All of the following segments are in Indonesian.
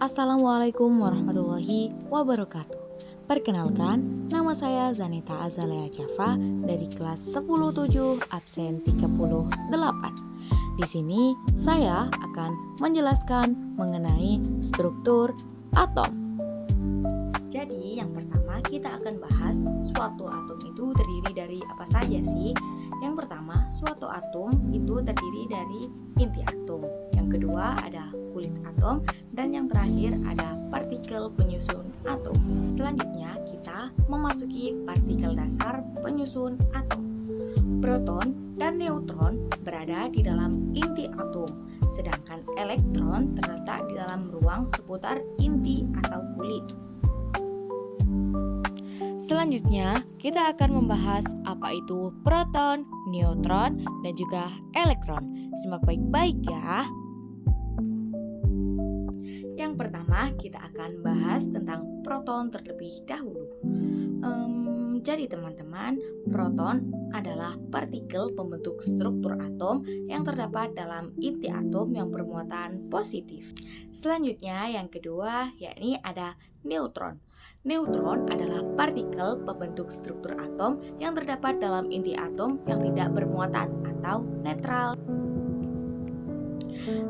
Assalamualaikum warahmatullahi wabarakatuh. Perkenalkan, nama saya Zanita Azalea Java dari kelas 107 absen 38. Di sini saya akan menjelaskan mengenai struktur atom. Jadi yang pertama kita akan bahas suatu atom itu terdiri dari apa saja sih? Yang pertama, suatu atom itu terdiri dari inti atom. Yang kedua ada kulit atom, dan yang terakhir ada partikel penyusun atom. Selanjutnya kita memasuki partikel dasar penyusun atom. Proton dan neutron berada di dalam inti atom, sedangkan elektron terletak di dalam ruang seputar inti atau kulit. Selanjutnya, kita akan membahas apa itu proton, neutron, dan juga elektron. Simak baik-baik ya. Yang pertama, kita akan bahas tentang proton terlebih dahulu. Jadi teman-teman, proton adalah partikel pembentuk struktur atom yang terdapat dalam inti atom yang bermuatan positif. Selanjutnya, yang kedua, yakni ada neutron. Neutron adalah partikel pembentuk struktur atom yang terdapat dalam inti atom yang tidak bermuatan atau netral.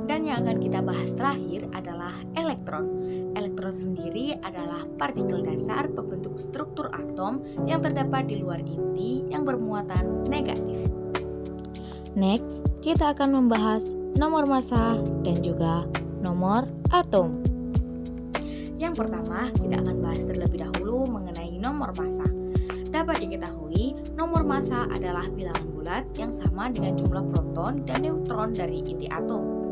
Dan yang akan kita bahas terakhir adalah elektron. Elektron sendiri adalah partikel dasar pembentuk struktur atom yang terdapat di luar inti yang bermuatan negatif. Next, kita akan membahas nomor massa dan juga nomor atom. Yang pertama, kita akan bahas terlebih dahulu mengenai nomor massa. Dapat diketahui, nomor massa adalah bilangan bulat yang sama dengan jumlah proton dan neutron dari inti atom.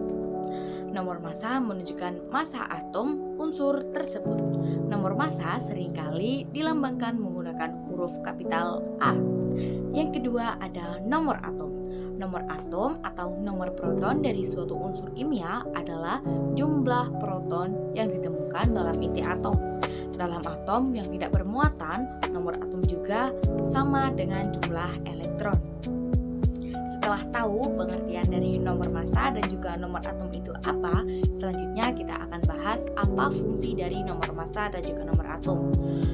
Nomor massa menunjukkan massa atom unsur tersebut. Nomor massa seringkali dilambangkan menggunakan huruf kapital A. Yang kedua ada nomor atom. Nomor atom atau nomor proton dari suatu unsur kimia adalah jumlah proton yang ditemukan dalam inti atom. Dalam atom yang tidak bermuatan, nomor atom juga sama dengan jumlah elektron. Setelah tahu pengertian dari nomor massa dan juga nomor atom itu apa, selanjutnya kita akan bahas apa fungsi dari nomor massa dan juga nomor atom.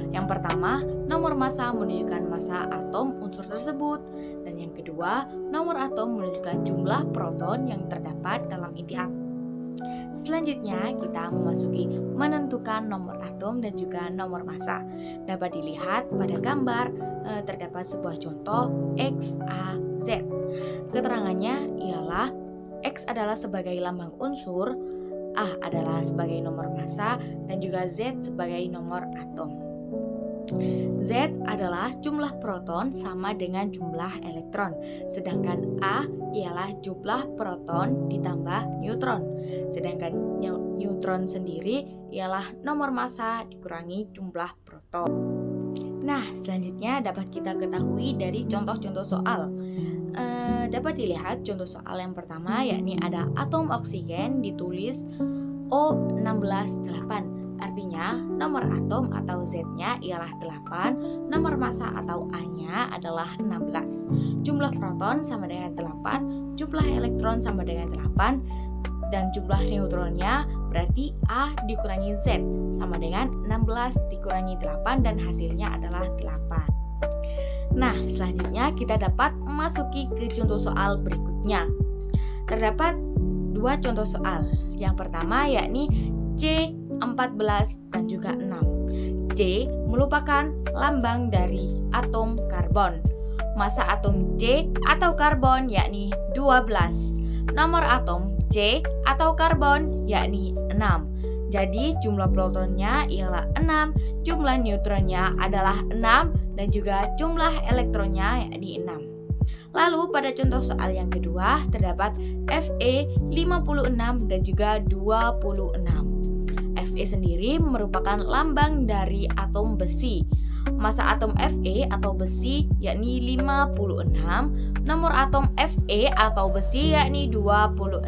Yang pertama, nomor massa menunjukkan massa atom unsur tersebut. Dan yang kedua, nomor atom menunjukkan jumlah proton yang terdapat dalam inti atom. Selanjutnya kita memasuki menentukan nomor atom dan juga nomor massa. Dapat dilihat pada gambar terdapat sebuah contoh X, A, Z. Keterangannya ialah X adalah sebagai lambang unsur, A adalah sebagai nomor massa, dan juga Z sebagai nomor atom. Z adalah jumlah proton sama dengan jumlah elektron, sedangkan A ialah jumlah proton ditambah neutron. Sedangkan neutron sendiri ialah nomor massa dikurangi jumlah proton. Nah, selanjutnya dapat kita ketahui dari contoh-contoh soal. Dapat dilihat contoh soal yang pertama, yakni ada atom oksigen ditulis O168. Artinya, nomor atom atau Z-nya ialah 8, nomor massa atau A-nya adalah 16. Jumlah proton sama dengan 8, jumlah elektron sama dengan 8, dan jumlah neutronnya berarti A dikurangi Z sama dengan 16 dikurangi 8 dan hasilnya adalah 8. Nah, selanjutnya kita dapat memasuki ke contoh soal berikutnya. Terdapat dua contoh soal. Yang pertama yakni C 14 dan juga 6. C merupakan lambang dari atom karbon. Massa atom C atau karbon yakni 12. Nomor atom C atau karbon yakni 6. Jadi jumlah protonnya ialah 6, jumlah neutronnya adalah 6, dan juga jumlah elektronnya yakni 6. Lalu pada contoh soal yang kedua terdapat Fe 56 dan juga 26. Fe sendiri merupakan lambang dari atom besi. Massa atom Fe atau besi yakni 56, nomor atom Fe atau besi yakni 26.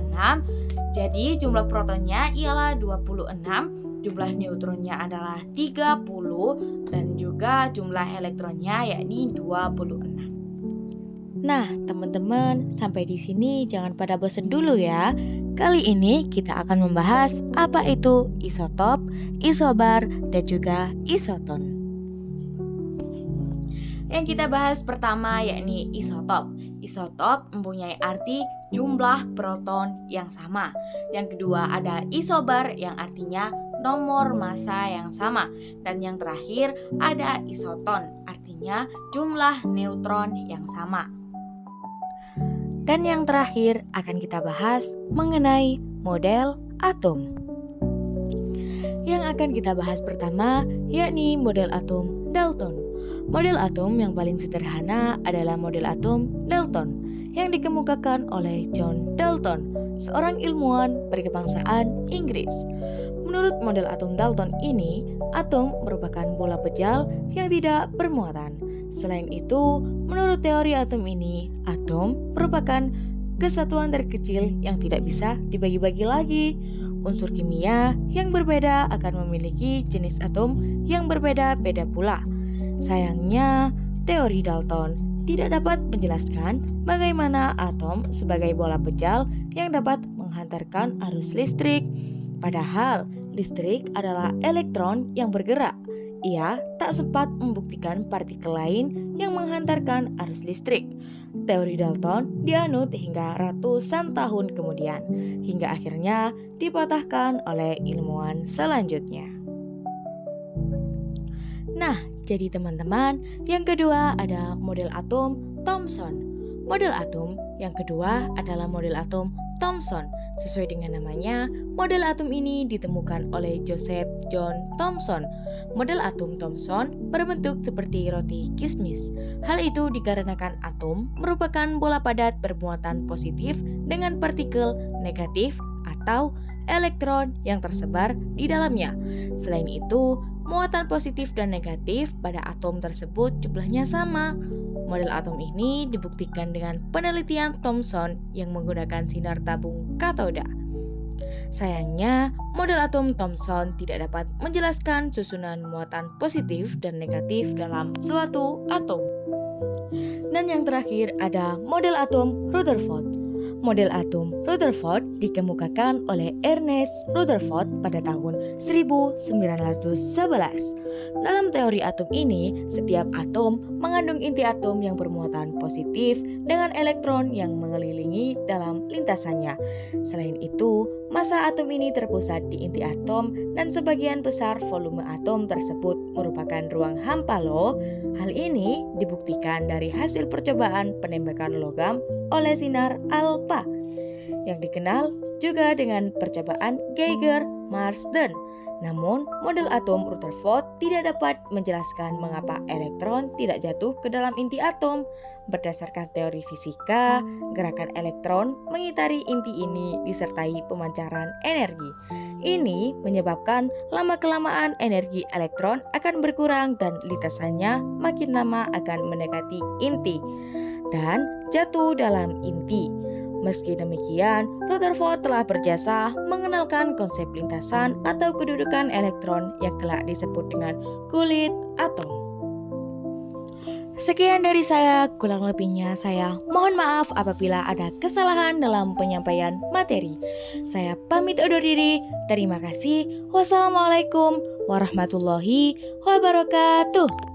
Jadi jumlah protonnya ialah 26, jumlah neutronnya adalah 30, dan juga jumlah elektronnya yakni 26. Nah, teman-teman, sampai di sini jangan pada bosan dulu ya. Kali ini kita akan membahas apa itu isotop, isobar, dan juga isoton. Yang kita bahas pertama yakni isotop. Isotop mempunyai arti jumlah proton yang sama. Yang kedua ada isobar yang artinya nomor massa yang sama. Dan yang terakhir ada isoton, artinya jumlah neutron yang sama. Dan yang terakhir akan kita bahas mengenai model atom. Yang akan kita bahas pertama yakni model atom Dalton. Model atom yang paling sederhana adalah model atom Dalton yang dikemukakan oleh John Dalton, seorang ilmuwan berkebangsaan Inggris. Menurut model atom Dalton ini, atom merupakan bola pejal yang tidak bermuatan. Selain itu, menurut teori atom ini, atom merupakan kesatuan terkecil yang tidak bisa dibagi-bagi lagi. Unsur kimia yang berbeda akan memiliki jenis atom yang berbeda-beda pula. Sayangnya, teori Dalton tidak dapat menjelaskan bagaimana atom sebagai bola pejal yang dapat menghantarkan arus listrik. Padahal, listrik adalah elektron yang bergerak. Ia tak sempat membuktikan partikel lain yang menghantarkan arus listrik. Teori Dalton dianut hingga ratusan tahun kemudian, hingga akhirnya dipatahkan oleh ilmuwan selanjutnya. Nah, jadi teman-teman, yang kedua ada model atom Thomson. Model atom yang kedua adalah model atom Thomson. Sesuai dengan namanya, model atom ini ditemukan oleh Joseph John Thomson. Model atom Thomson berbentuk seperti roti kismis. Hal itu dikarenakan atom merupakan bola padat bermuatan positif dengan partikel negatif atau elektron yang tersebar di dalamnya. Selain itu, muatan positif dan negatif pada atom tersebut jumlahnya sama. Model atom ini dibuktikan dengan penelitian Thomson yang menggunakan sinar tabung katoda. Sayangnya, model atom Thomson tidak dapat menjelaskan susunan muatan positif dan negatif dalam suatu atom. Dan yang terakhir ada model atom Rutherford. Model atom Rutherford dikemukakan oleh Ernest Rutherford pada tahun 1911. Dalam teori atom ini, setiap atom mengandung inti atom yang bermuatan positif dengan elektron yang mengelilingi dalam lintasannya. Selain itu, massa atom ini terpusat di inti atom dan sebagian besar volume atom tersebut merupakan ruang hampa loh. Hal ini dibuktikan dari hasil percobaan penembakan logam oleh sinar alfa yang dikenal juga dengan percobaan Geiger-Marsden. Namun, model atom Rutherford tidak dapat menjelaskan mengapa elektron tidak jatuh ke dalam inti atom. Berdasarkan teori fisika, gerakan elektron mengitari inti ini disertai pemancaran energi. Ini menyebabkan lama-kelamaan energi elektron akan berkurang dan lintasannya makin lama akan mendekati inti dan jatuh dalam inti. Meski demikian, Rutherford telah berjasa mengenalkan konsep lintasan atau kedudukan elektron yang kelak disebut dengan kulit atom. Sekian dari saya, kurang lebihnya saya mohon maaf apabila ada kesalahan dalam penyampaian materi. Saya pamit undur diri, terima kasih. Wassalamualaikum warahmatullahi wabarakatuh.